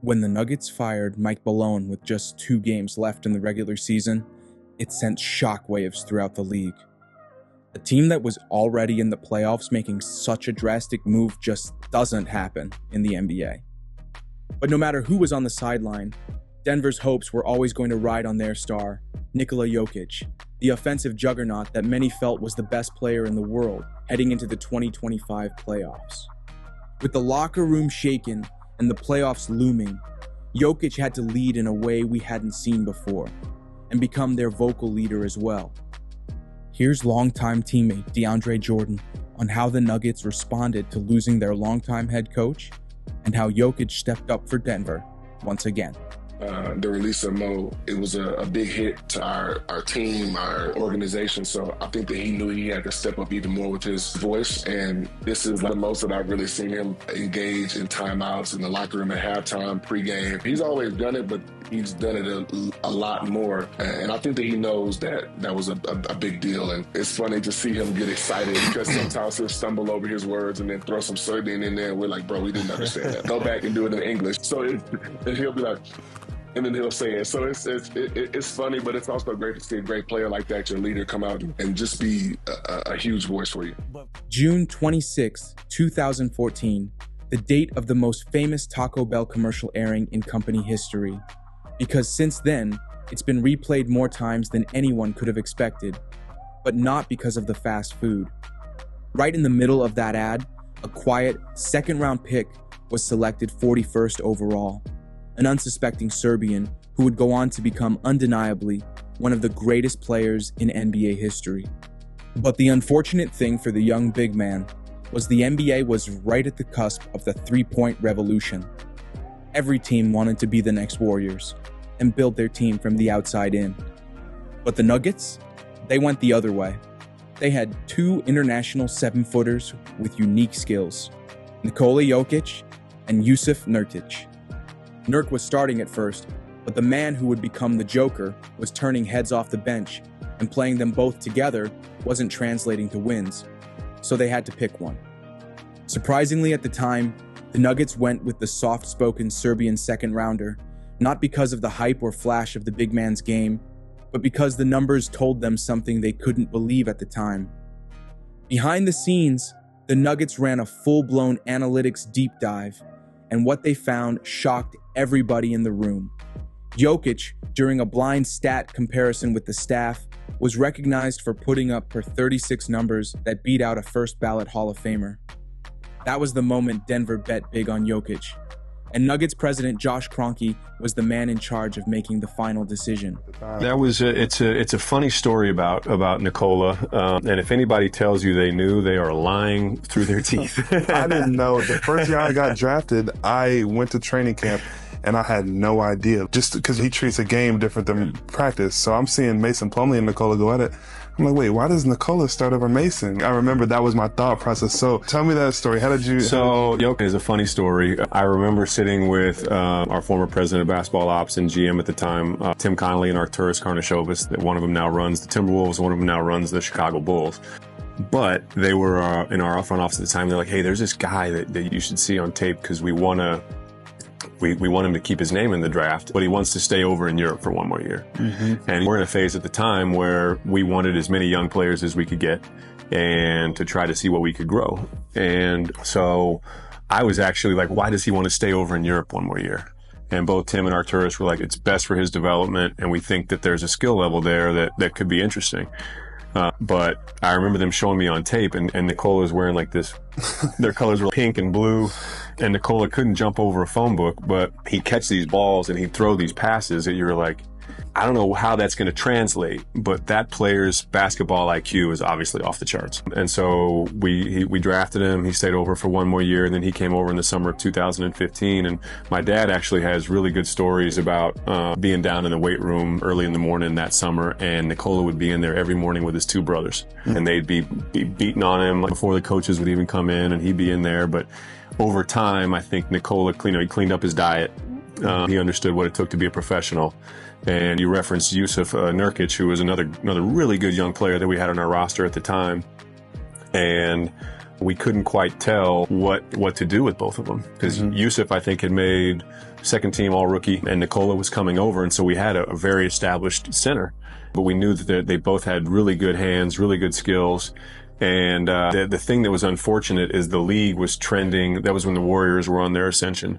When the Nuggets fired Mike Malone with just 2 games left in the regular season, it sent shockwaves throughout the league. A team that was already in the playoffs making such a drastic move just doesn't happen in the NBA. But no matter who was on the sideline, Denver's hopes were always going to ride on their star, Nikola Jokic, the offensive juggernaut that many felt was the best player in the world heading into the 2025 playoffs. With the locker room shaken and the playoffs looming, Jokic had to lead in a way we hadn't seen before, and become their vocal leader as well. Here's longtime teammate DeAndre Jordan on how the Nuggets responded to losing their longtime head coach, and how Jokic stepped up for Denver once again. The release of Mo, it was a big hit to our team, our organization. So I think that he knew he had to step up even more with his voice. And this is the most that I've really seen him engage in timeouts, in the locker room at halftime, pregame. He's always done it, but he's done it a lot more. And I think that he knows that was a big deal. And it's funny to see him get excited because sometimes he'll stumble over his words and then throw some soybean in there. And we're like, bro, we didn't understand that. Go back and do it in English. So and he'll be like, and then he'll say it. So it's funny, but it's also great to see a great player like that, your leader, come out and just be a huge voice for you. June 26, 2014, the date of the most famous Taco Bell commercial airing in company history. Because since then, it's been replayed more times than anyone could have expected, but not because of the fast food. Right in the middle of that ad, a quiet second-round pick was selected 41st overall. An unsuspecting Serbian who would go on to become undeniably one of the greatest players in NBA history. But the unfortunate thing for the young big man was the NBA was right at the cusp of the three-point revolution. Every team wanted to be the next Warriors and build their team from the outside in. But the Nuggets, they went the other way. They had 2 international 7-footers with unique skills, Nikola Jokic and Jusuf Nurkic. Nurk was starting at first, but the man who would become the Joker was turning heads off the bench, and playing them both together wasn't translating to wins, so they had to pick one. Surprisingly at the time, the Nuggets went with the soft-spoken Serbian second-rounder, not because of the hype or flash of the big man's game, but because the numbers told them something they couldn't believe at the time. Behind the scenes, the Nuggets ran a full-blown analytics deep dive, and what they found shocked everybody in the room. Jokic, during a blind stat comparison with the staff, was recognized for putting up per 36 numbers that beat out a first-ballot Hall of Famer. That was the moment Denver bet big on Jokic, and Nuggets president Josh Kroenke was the man in charge of making the final decision. It's a funny story about Nikola, and if anybody tells you they knew, they are lying through their teeth. I didn't know. The first year I got drafted, I went to training camp and I had no idea, just because he treats a game different than practice. So I'm seeing Mason Plumlee and Nikola go at it. I'm like, wait, why does Nikola start over Mason? I remember that was my thought process. So tell me that story. Jokic is a funny story. I remember sitting with our former president of basketball ops and GM at the time, Tim Connolly, and Arturas Karnisovas. That one of them now runs the Timberwolves, one of them now runs the Chicago Bulls. But they were in our front office at the time. They're like, hey, there's this guy that you should see on tape because we want him to keep his name in the draft, but he wants to stay over in Europe for 1 more year. Mm-hmm. And we're in a phase at the time where we wanted as many young players as we could get and to try to see what we could grow. And so I was actually like, why does he want to stay over in Europe 1 more year? And both Tim and Arturas were like, it's best for his development, and we think that there's a skill level there that could be interesting. But I remember them showing me on tape, and Nikola's wearing like this, their colors were pink and blue, and Nikola couldn't jump over a phone book, but he'd catch these balls and he'd throw these passes that you were like, I don't know how that's going to translate, but that player's basketball IQ is obviously off the charts. And so we drafted him. He stayed over for 1 more year, and then he came over in the summer of 2015. And my dad actually has really good stories about being down in the weight room early in the morning that summer, and Nikola would be in there every morning with his 2 brothers, and they'd be beating on him before the coaches would even come in, and he'd be in there. But over time, I think Nikola he cleaned up his diet. He understood what it took to be a professional. And you referenced Jusuf Nurkic, who was another really good young player that we had on our roster at the time. And we couldn't quite tell what to do with both of them. Because Yusuf, I think, had made second team all-rookie, and Nikola was coming over, and so we had a very established center. But we knew that they both had really good hands, really good skills. And the thing that was unfortunate is the league was trending. That was when the Warriors were on their ascension.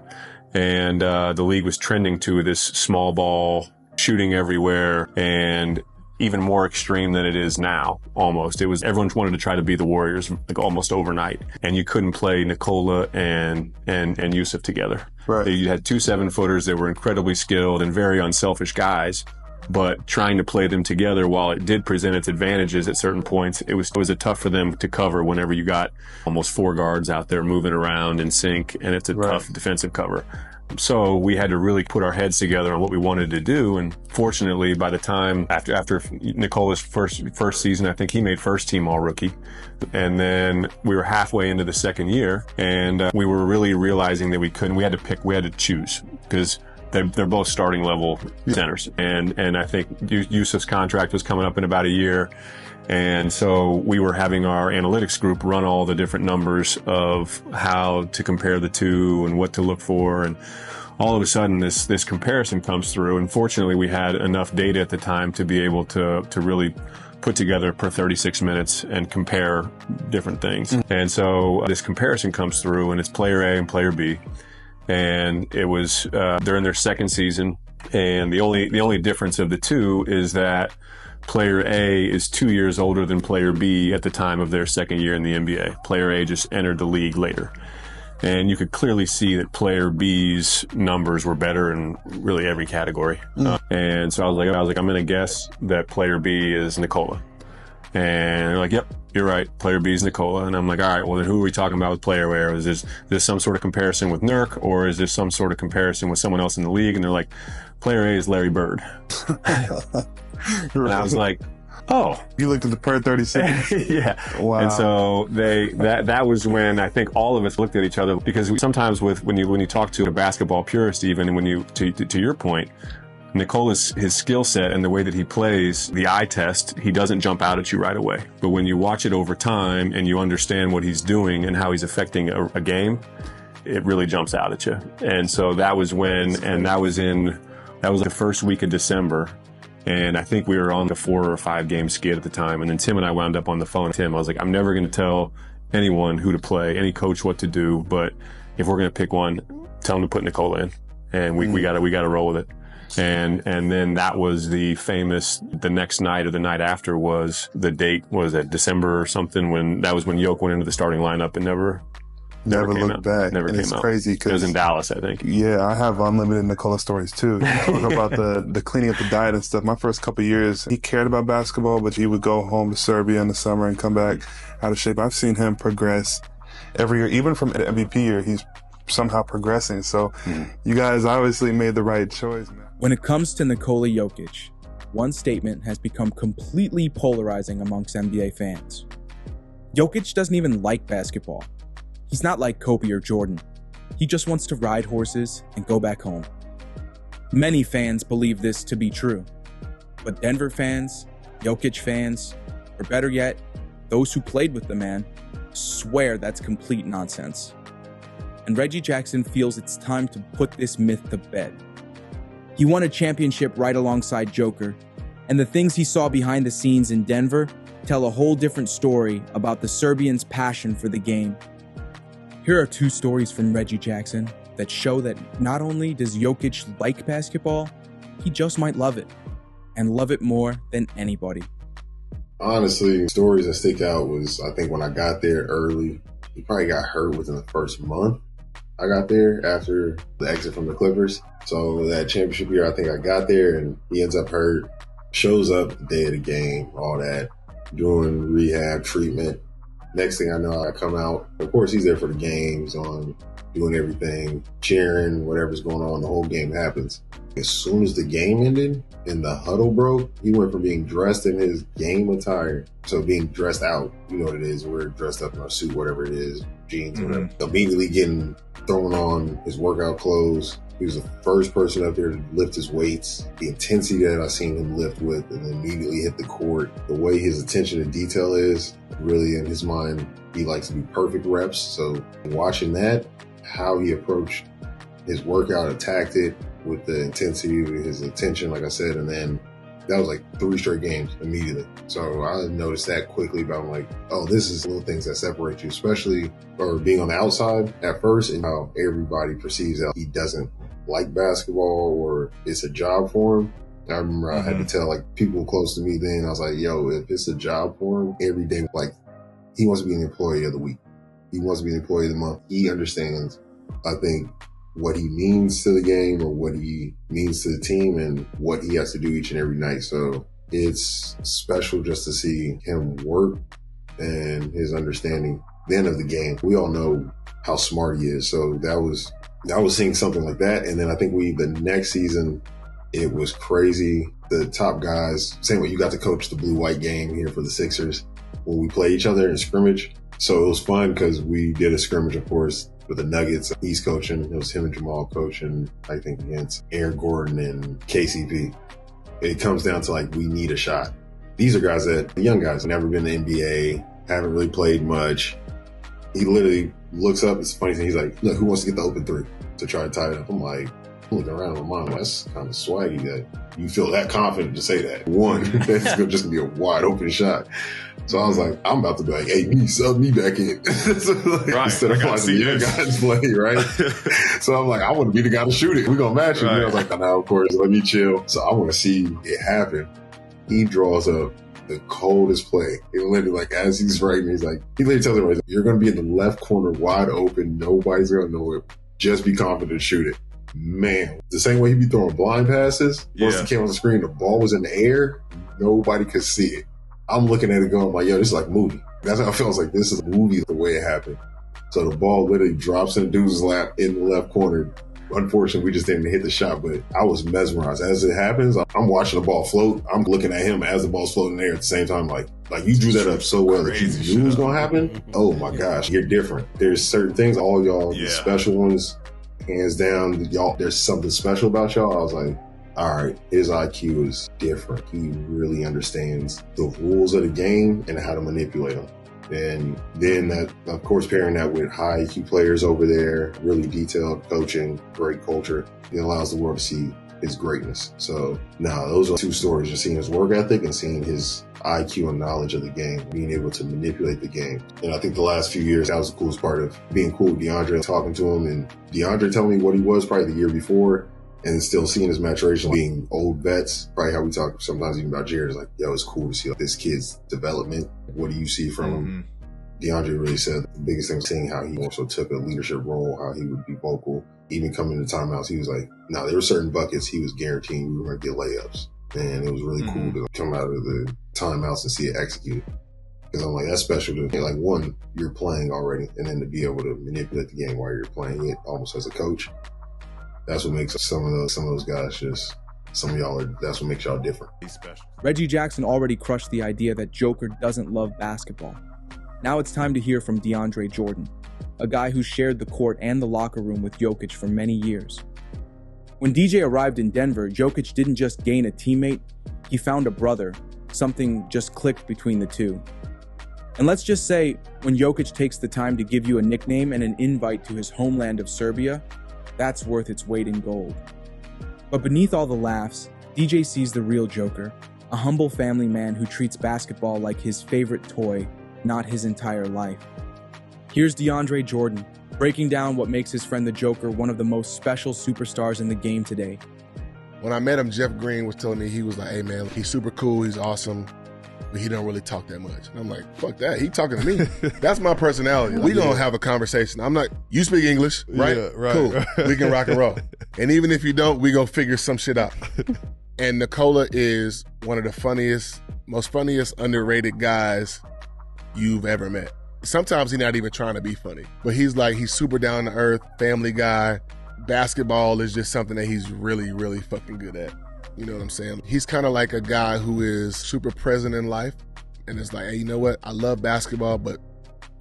And the league was trending to this small ball, shooting everywhere, and even more extreme than it is now, almost. It was, everyone wanted to try to be the Warriors like almost overnight. And you couldn't play Nikola and Yusuf together. Right. You had 2 7-footers that were incredibly skilled and very unselfish guys. But trying to play them together, while it did present its advantages at certain points, it was tough for them to cover whenever you got almost 4 guards out there moving around in sync, and it's a tough defensive cover. So we had to really put our heads together on what we wanted to do. And fortunately, by the time after Nikola's first season, I think he made first team all rookie. And then we were halfway into the second year, and we were really realizing that we had to choose, because they're both starting level centers. And I think Yusuf's contract was coming up in about a year. And so we were having our analytics group run all the different numbers of how to compare the two and what to look for. And all of a sudden this comparison comes through. And fortunately, we had enough data at the time to be able to really put together per 36 minutes and compare different things. And so this comparison comes through, and it's player A and player B. And it was they're in their second season, and the only difference of the two is that player A is 2 years older than player B at the time of their second year in the NBA. Player A just entered the league later. And you could clearly see that player B's numbers were better in really every category. And so I was like, I'm going to guess that player B is Nikola. And they're like, yep, you're right. Player B is Nikola. And I'm like, all right, well, then who are we talking about with player A? Is this some sort of comparison with Nurk, or is this some sort of comparison with someone else in the league? And they're like, player A is Larry Bird. And I was like, oh. You looked at the per 36. Yeah. Wow. And so that was when I think all of us looked at each other, because sometimes when you talk to a basketball purist, even, and when you, to your point, Nikola's, his skill set and the way that he plays, the eye test, he doesn't jump out at you right away. But when you watch it over time and you understand what he's doing and how he's affecting a game, it really jumps out at you. And so that was that was the first week of December. And I think we were on the 4 or 5 game skid at the time. And then Tim and I wound up on the phone. Tim, I was like, I'm never going to tell anyone who to play, any coach what to do. But if we're going to pick one, tell them to put Nikola in. And we got to roll with it. And then that was the next night or the night after was the date, was it December or something, when Yoke went into the starting lineup and never looked back. Never came it's out. Crazy because it was in Dallas, I think. Yeah, I have unlimited Nikola stories too. Talk about the cleaning up the diet and stuff. My first couple of years, he cared about basketball, but he would go home to Serbia in the summer and come back out of shape. I've seen him progress every year, even from the MVP year. He's somehow progressing. So you guys obviously made the right choice, man. When it comes to Nikola Jokic, one statement has become completely polarizing amongst NBA fans. Jokic doesn't even like basketball. He's not like Kobe or Jordan. He just wants to ride horses and go back home. Many fans believe this to be true. But Denver fans, Jokic fans, or better yet, those who played with the man, swear that's complete nonsense. And Reggie Jackson feels it's time to put this myth to bed. He won a championship right alongside Joker, and the things he saw behind the scenes in Denver tell a whole different story about the Serbians' passion for the game. Here are 2 stories from Reggie Jackson that show that not only does Jokic like basketball, he just might love it, and love it more than anybody. Honestly, stories that stick out was, I think when I got there early, he probably got hurt within the first month. I got there after the exit from the Clippers. So that championship year, I think I got there and he ends up hurt, shows up the day of the game, all that, doing rehab treatment. Next thing I know, I come out. Of course, he's there for the games, on doing everything, cheering, whatever's going on. The whole game happens. As soon as the game ended and the huddle broke, he went from being dressed in his game attire to being dressed out. You know what it is. We're dressed up in our suit, whatever it is, jeans, whatever. Immediately getting thrown on his workout clothes, He was the first person up there to lift his weights. The intensity that I seen him lift with and immediately hit the court. The way his attention to detail is, really in his mind, he likes to do perfect reps. So watching that, how he approached his workout, attacked it with the intensity, his attention, like I said, and then that was like 3 straight games immediately. So I noticed that quickly, but I'm like, oh, this is little things that separate you, especially or being on the outside at first and how everybody perceives that he doesn't like basketball or it's a job for him. I remember I had to tell like people close to me then, I was like, yo, if it's a job for him every day, like he wants to be an employee of the week. He wants to be an employee of the month. He understands, I think, what he means to the game or what he means to the team and what he has to do each and every night. So it's special just to see him work and his understanding then of the game. We all know how smart he is. So I was seeing something like that. And then I think the next season, it was crazy. The top guys, same way you got to coach the blue-white game here for the Sixers when we play each other in scrimmage. So it was fun because we did a scrimmage, of course, with the Nuggets. He's coaching. It was him and Jamal coaching, I think, against Aaron Gordon and KCP. It comes down to like, we need a shot. These are guys young guys, never been in the NBA, haven't really played much. He literally looks up. It's a funny thing. He's like, look, who wants to get the open 3 to try to tie it up? I'm like, looking around in my mind, that's kind of swaggy that you feel that confident to say that. One, that's just going to be a wide open shot. So I was like, I'm about to be like, hey, sub me back in. So like, right. Instead of watching the young guys play, right? So I'm like, I want to be the guy to shoot it. We're going to match it. Right. I was like, now, of course, let me chill. So I want to see it happen. He draws up the coldest play. It literally, like, as he's writing, he's like, he literally tells everybody, you're going to be in the left corner wide open. Nobody's going to know it. Just be confident to shoot it. Man, the same way he'd be throwing blind passes, once he came on the screen, the ball was in the air, nobody could see it. I'm looking at it going like, yo, this is like a movie. That's how I felt. Like, this is a movie the way it happened. So the ball literally drops in the dude's lap in the left corner. Unfortunately, we just didn't hit the shot, but I was mesmerized. As it happens, I'm watching the ball float. I'm looking at him as the ball's floating in the air at the same time. Like you drew that up so well that you knew it was going to happen. Oh my gosh, you're different. There's certain things, all y'all, the special ones, hands down, y'all, there's something special about y'all. I was like, all right, his IQ is different. He really understands the rules of the game and how to manipulate them. And then that, of course, pairing that with high IQ players over there, really detailed coaching, great culture, it allows the world to see his greatness. So those are 2 stories, just seeing his work ethic and seeing his IQ and knowledge of the game, being able to manipulate the game. And I think the last few years, that was the coolest part of being cool with DeAndre, talking to him and DeAndre telling me what he was probably the year before and still seeing his maturation, being old vets, probably how we talk sometimes even about Jared, is like, yo, it's cool to see this kid's development. What do you see from him? DeAndre really said the biggest thing was seeing how he also took a leadership role, how he would be vocal. Even coming to timeouts, he was like, there were certain buckets he was guaranteeing we were going to get layups. And it was really cool to come out of the timeouts and see it executed. Because I'm like, that's special to me. Like, one, you're playing already, and then to be able to manipulate the game while you're playing it almost as a coach. That's what makes some of those guys just, some of y'all that's what makes y'all different. He's special. Reggie Jackson already crushed the idea that Joker doesn't love basketball. Now it's time to hear from DeAndre Jordan, a guy who shared the court and the locker room with Jokic for many years. When DJ arrived in Denver, Jokic didn't just gain a teammate, he found a brother. Something just clicked between the two. And let's just say, when Jokic takes the time to give you a nickname and an invite to his homeland of Serbia, that's worth its weight in gold. But beneath all the laughs, DJ sees the real Joker, a humble family man who treats basketball like his favorite toy, not his entire life. Here's DeAndre Jordan, breaking down what makes his friend the Joker one of the most special superstars in the game today. When I met him, Jeff Green was telling me, he was like, hey man, he's super cool, he's awesome, but he don't really talk that much. And I'm like, fuck that, he talking to me. That's my personality. We gonna have a conversation. I'm not, you speak English, right? Yeah, right. Cool, we can rock and roll. And even if you don't, we gonna figure some shit out. And Nikola is one of the most funniest, underrated guys you've ever met. Sometimes he's not even trying to be funny, but he's super down to earth, family guy. Basketball is just something that he's really, really fucking good at. You know what I'm saying? He's kind of like a guy who is super present in life. And it's like, hey, you know what? I love basketball, but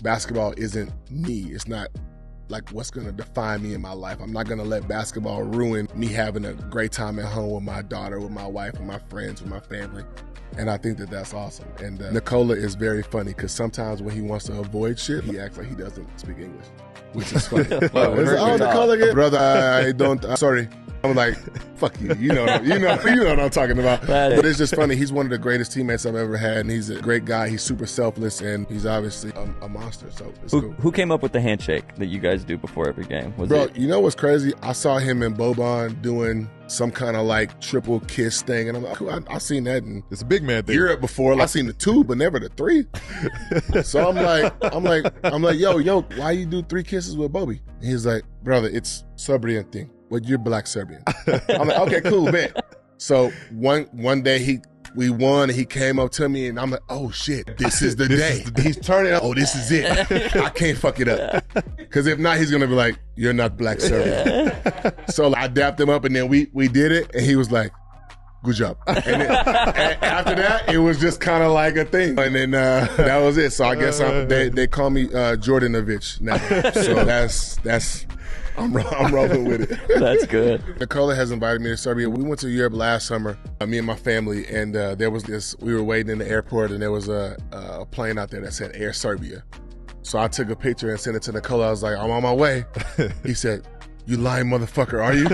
basketball isn't me. It's not like what's going to define me in my life. I'm not going to let basketball ruin me having a great time at home with my daughter, with my wife, with my friends, with my family. And I think that that's awesome. And Nikola is very funny because sometimes when he wants to avoid shit, he acts like he doesn't speak English, which is funny. Nikola, brother, I don't, sorry. I'm like, fuck you. You know what I'm talking about. But it's just funny. He's one of the greatest teammates I've ever had, and he's a great guy. He's super selfless, and he's obviously a monster. So it's cool. Who came up with the handshake that you guys do before every game? You know what's crazy? I saw him and Boban doing some kind of like triple kiss thing, and I'm like, cool, I've seen that in it's a big man thing. Europe before. Like, I've seen the 2, but never the 3. So I'm like, yo, why you do 3 kisses with Bobby? And he's like, brother, it's Serbian thing. Well, you're black Serbian. I'm like, okay, cool, bet. So one day we won, and he came up to me, and I'm like, oh shit, this is the day. He's turning up. Oh, this is it. I can't fuck it up. Because if not, he's gonna be like, you're not black Serbian. So I dapped him up, and then we did it, and he was like, good job. And then, after that, it was just kind of like a thing. And then that was it. So I guess they call me Jordanovic now. So that's I'm rolling with it. That's good. Nikola has invited me to Serbia. We went to Europe last summer, me and my family, and there was we were waiting in the airport, and there was a plane out there that said Air Serbia. So I took a picture and sent it to Nikola. I was like, I'm on my way. He said, you lying motherfucker, are you?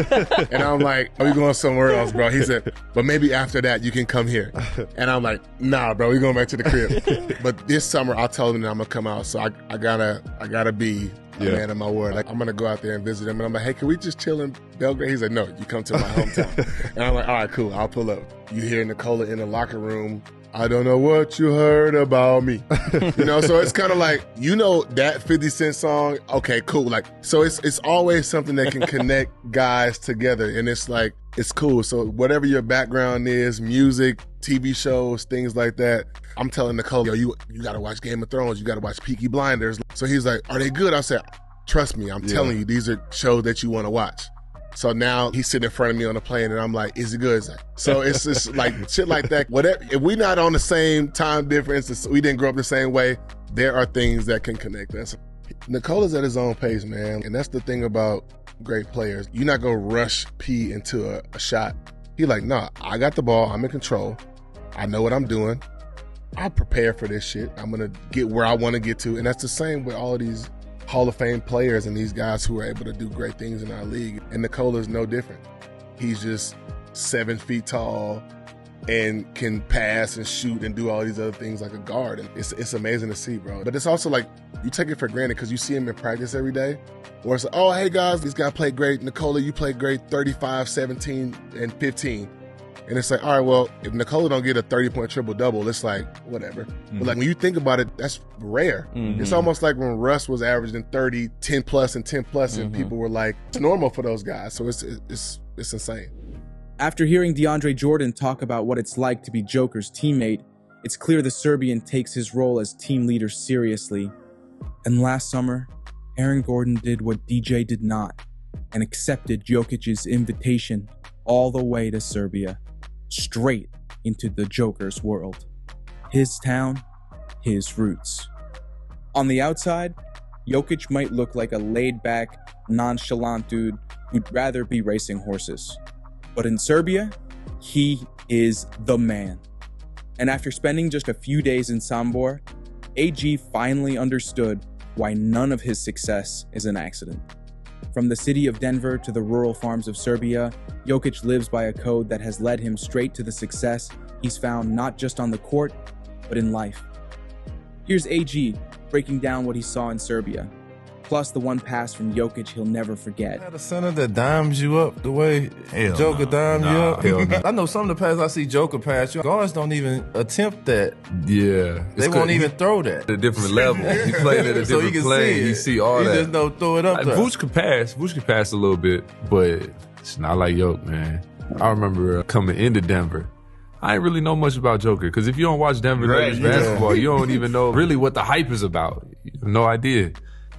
And I'm like, are we going somewhere else, bro? He said, but maybe after that you can come here. And I'm like, nah, bro, we going back to the crib. But this summer I told him that I'm gonna come out, so I gotta be a man of my word. Like, I'm gonna go out there and visit him, and I'm like, hey, can we just chill in Belgrade? He's like, no, you come to my hometown. And I'm like, all right, cool, I'll pull up. You hear Nikola in the locker room, I don't know what you heard about me. So it's kind of like, that 50 Cent song, okay, cool. Like, so it's always something that can connect guys together, and it's like, it's cool. So whatever your background is, music, TV shows, things like that, I'm telling Nikola, yo, you gotta watch Game of Thrones, you gotta watch Peaky Blinders. So he's like, are they good? I said, trust me, I'm telling you, these are shows that you wanna watch. So now he's sitting in front of me on the plane, and I'm like, is it good? So it's just like shit like that. Whatever. If we're not on the same time difference, we didn't grow up the same way, there are things that can connect us. Nikola's at his own pace, man. And that's the thing about great players. You're not going to rush P into a shot. He like, nah, I got the ball. I'm in control. I know what I'm doing. I'll prepare for this shit. I'm going to get where I want to get to. And that's the same with all of these Hall of Fame players and these guys who are able to do great things in our league. And Nikola's no different. He's just 7 feet tall and can pass and shoot and do all these other things like a guard. And it's amazing to see, bro. But it's also like, you take it for granted because you see him in practice every day. Or it's like, oh, hey guys, this guy played great. Nikola, you played great, 35, 17, and 15. And it's like, all right, well, if Nikola don't get a 30-point triple-double, it's like, whatever. Mm-hmm. But like when you think about it, that's rare. Mm-hmm. It's almost like when Russ was averaging 30, 10-plus, and 10-plus, and people were like, it's normal for those guys. So it's insane. After hearing DeAndre Jordan talk about what it's like to be Joker's teammate, it's clear the Serbian takes his role as team leader seriously. And last summer, Aaron Gordon did what DJ did not and accepted Jokic's invitation all the way to Serbia, straight into the Joker's world. His town, his roots. On the outside, Jokic might look like a laid-back, nonchalant dude who'd rather be racing horses. But in Serbia, he is the man. And after spending just a few days in Sombor, AG finally understood why none of his success is an accident. From the city of Denver to the rural farms of Serbia, Jokic lives by a code that has led him straight to the success he's found not just on the court, but in life. Here's AG breaking down what he saw in Serbia, plus the one pass from Jokic he'll never forget. Had a center that dimes you up the way Joker dimes you up. I know some of the passes I see Joker pass you. Guards don't even attempt that. Yeah. They won't even throw that. At a different level. You play at a different so you can play. See you see all that. You just don't throw it up there. Vooch could pass a little bit, but it's not like Joke, man. I remember coming into Denver. I ain't really know much about Joker, because if you don't watch Denver Nuggets basketball, you don't even know really what the hype is about. You have no idea.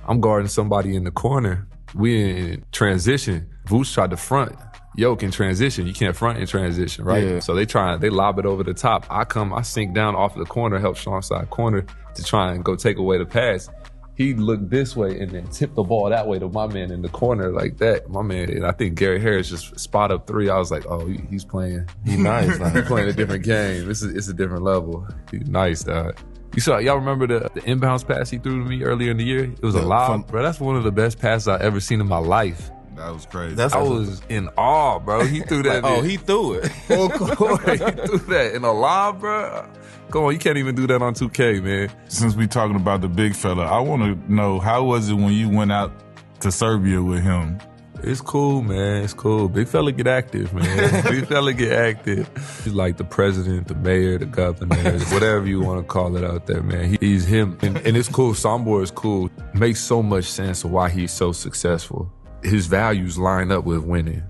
I'm guarding somebody in the corner. We in transition. Vooch tried to front. Joke in transition. You can't front in transition, right? Yeah. So they lob it over the top. I sink down off the corner, help Sean side corner to try and go take away the pass. He'd look this way and then tip the ball that way to my man in the corner like that. My man, and I think Gary Harris just spot up 3. I was like, oh, he's playing. He's nice. He's playing a different game. It's a different level. He's nice, dog. Y'all remember the inbounds pass he threw to me earlier in the year? It was a lob, bro. That's one of the best passes I've ever seen in my life. That was crazy. I was in awe, bro. He threw that. He threw it. Full court. He threw that in a lob, bro. Come on, you can't even do that on 2K, man. Since we talking about the big fella, I want to know, how was it when you went out to Serbia with him? It's cool, man. It's cool. Big fella get active, man. Big fella get active. He's like the president, the mayor, the governor, whatever you want to call it out there, man. He's him. And it's cool. Sombor is cool. Makes so much sense of why he's so successful. His values line up with winning.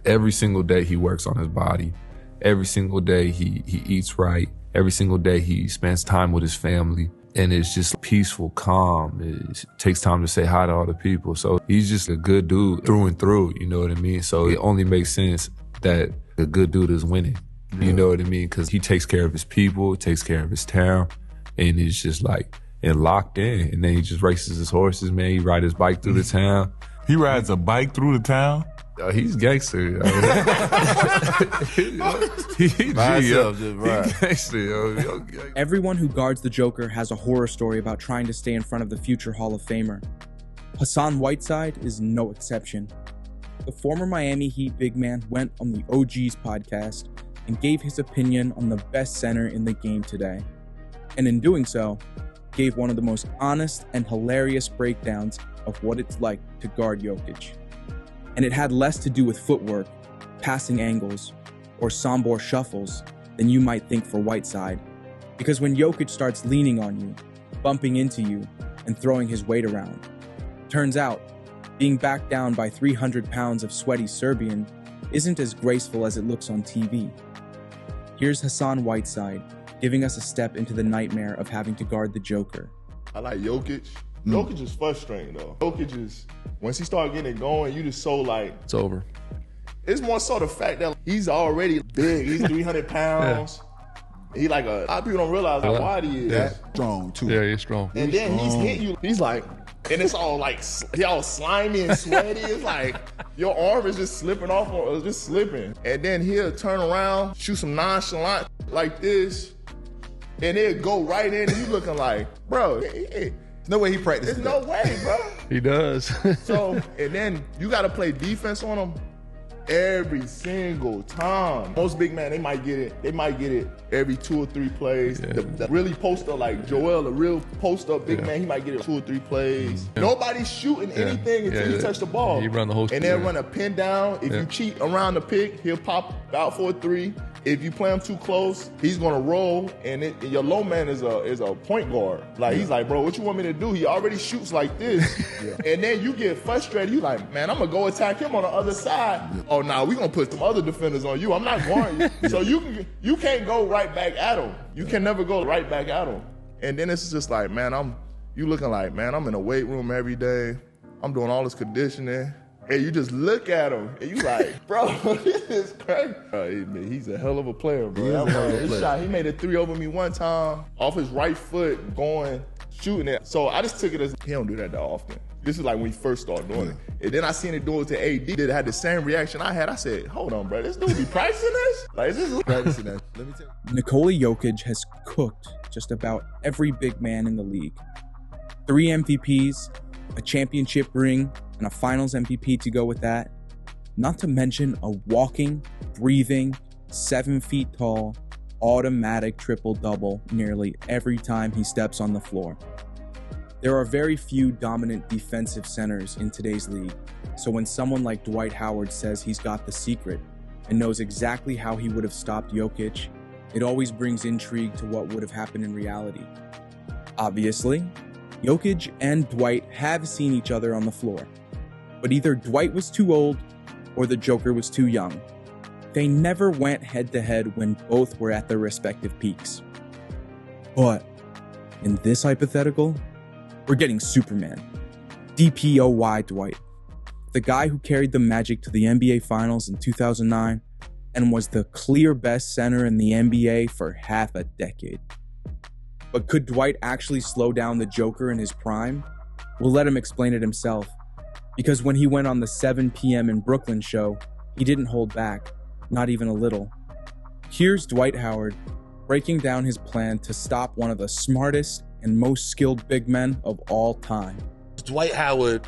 Every single day he works on his body. Every single day he eats right. Every single day he spends time with his family. And it's just peaceful, calm. It takes time to say hi to all the people. So he's just a good dude through and through, you know what I mean? So it only makes sense that a good dude is winning. You know what I mean? Because he takes care of his people, takes care of his town, and it's just like, and locked in. And then he just races his horses, man. He rides his bike through the town. He rides a bike through the town? He's gangster. He's gangster, yo. Everyone who guards the Joker has a horror story about trying to stay in front of the future Hall of Famer. Hassan Whiteside is no exception. The former Miami Heat big man went on the OG's podcast and gave his opinion on the best center in the game today. And in doing so, gave one of the most honest and hilarious breakdowns of what it's like to guard Jokic. And it had less to do with footwork, passing angles, or Sombor shuffles than you might think for Whiteside. Because when Jokic starts leaning on you, bumping into you, and throwing his weight around, turns out, being backed down by 300 pounds of sweaty Serbian isn't as graceful as it looks on TV. Here's Hassan Whiteside giving us a step into the nightmare of having to guard the Joker. I like Jokic. Jokic is frustrating though. Jokic is, once he start getting it going, you just so like, it's over. It's more so the fact that he's already big. He's 300 pounds. He like a lot of people don't realize how wide he is. Yeah. Strong too. Yeah, he's strong. And then he's hitting you. He's like, and it's all like, he all slimy and sweaty. It's like your arm is just slipping off or just slipping. And then he'll turn around, shoot some nonchalant like this, and it'll go right in and you looking like, bro, no way he practices. There's no way, bro. He does. So, and then you got to play defense on him every single time. Most big men, they might get it. They might get it every 2 or 3 plays. Yeah. The really post up like Joel, a real post up big man, he might get it 2 or 3 plays. Yeah. Nobody's shooting anything until you touch the ball. He run the whole. And then run a pin down. If you cheat around the pick, he'll pop out for a 3. If you play him too close, he's gonna roll, and your low man is a point guard. Like he's like, bro, what you want me to do? He already shoots like this, and then you get frustrated. You like, man, I'm gonna go attack him on the other side. Oh, nah, we gonna put some other defenders on you. I'm not going. So you can't go right back at him. You can never go right back at him. And then it's just like, man, you looking like, man, I'm in a weight room every day. I'm doing all this conditioning. And you just look at him, and you like, bro, this is crazy. He's a hell of a player, bro. He made a 3 over me one time, off his right foot, shooting it. So I just took it as, he don't do that often. This is like when he first started doing it. And then I seen it do it to AD, that had the same reaction I had. I said, hold on, bro, this dude be practicing this? Like, is this practicing that? Let me tell you. Nikola Jokic has cooked just about every big man in the league. 3 MVPs, a championship ring, and a finals MVP to go with that. Not to mention a walking, breathing, 7 feet tall, automatic triple-double nearly every time he steps on the floor. There are very few dominant defensive centers in today's league, so when someone like Dwight Howard says he's got the secret and knows exactly how he would have stopped Jokic, it always brings intrigue to what would have happened in reality. Obviously, Jokic and Dwight have seen each other on the floor, but either Dwight was too old or the Joker was too young. They never went head-to-head when both were at their respective peaks. But in this hypothetical, we're getting Superman, DPOY Dwight, the guy who carried the Magic to the NBA Finals in 2009 and was the clear best center in the NBA for half a decade. But could Dwight actually slow down the Joker in his prime We'll let him explain it himself, because when he went on the 7 p.m. in Brooklyn show, he didn't hold back, not even a little. Here's Dwight Howard breaking down his plan to stop one of the smartest and most skilled big men of all time. Dwight Howard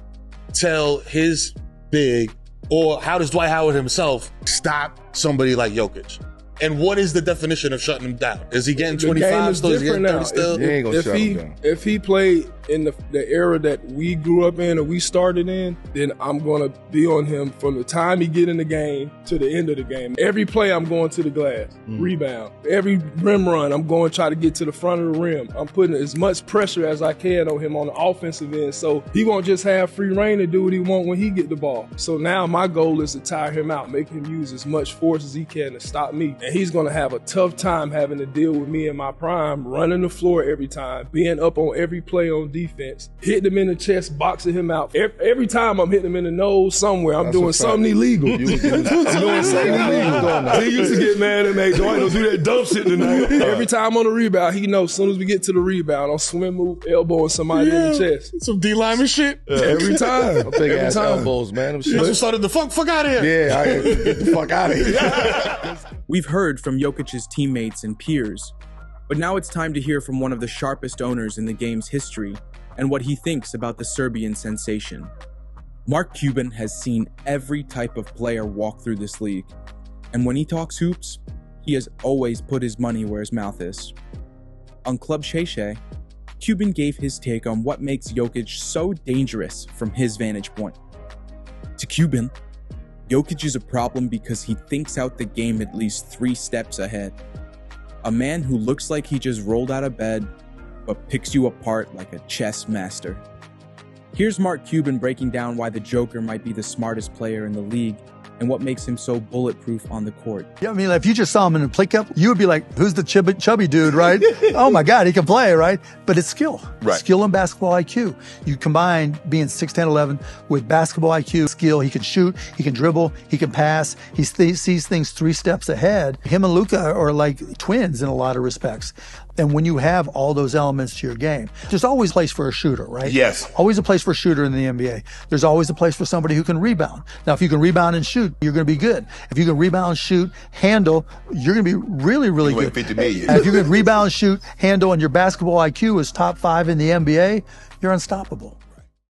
tell his big, or how does Dwight Howard himself stop somebody like Jokic? And what is the definition of shutting him down? Is he getting 25 still? Is he getting 30 still? You ain't gonna shut him down. If he played in the era that we grew up in or we started in, then I'm going to be on him from the time he get in the game to the end of the game. Every play, I'm going to the glass, rebound. Every rim run, I'm going to try to get to the front of the rim. I'm putting as much pressure as I can on him on the offensive end, so he won't just have free reign to do what he want when he get the ball. So now my goal is to tire him out, make him use as much force as he can to stop me. And he's going to have a tough time having to deal with me in my prime, running the floor every time, being up on every play on defense, hitting him in the chest, boxing him out. Every time I'm hitting him in the nose somewhere, I'm doing something illegal. I'm doing something illegal. He used to get mad at me, Dwight, don't do that dumb shit tonight. Every time on the rebound, he knows as soon as we get to the rebound, I'm swim move, elbowing somebody in the chest. Some D-lineman shit? Every time. Big ass elbows, man. That's what started the fuck out of here. Yeah, get the fuck out of here. We've heard from Jokic's teammates and peers, but now it's time to hear from one of the sharpest owners in the game's history and what he thinks about the Serbian sensation. Mark Cuban has seen every type of player walk through this league, and when he talks hoops, he has always put his money where his mouth is. On Club Shay Shay, Cuban gave his take on what makes Jokic so dangerous from his vantage point. To Cuban, Jokic is a problem because he thinks out the game at least 3 steps ahead. A man who looks like he just rolled out of bed, but picks you apart like a chess master. Here's Mark Cuban breaking down why the Joker might be the smartest player in the league and what makes him so bulletproof on the court. Yeah, I mean, if you just saw him in a play cup, you would be like, who's the chubby dude, right? Oh my God, he can play, right? But it's skill. Right. Skill and basketball IQ. You combine being 6'10", 11 with basketball IQ, skill. He can shoot, he can dribble, he can pass. He sees things 3 steps ahead. Him and Luka are like twins in a lot of respects. And when you have all those elements to your game, there's always a place for a shooter, right? Yes. Always a place for a shooter in the NBA. There's always a place for somebody who can rebound. Now, if you can rebound and shoot, you're going to be good. If you can rebound, shoot, handle, you're going to be really, really good. 50 million. And if you can rebound, shoot, handle, and your basketball IQ is top 5 in the NBA, you're unstoppable.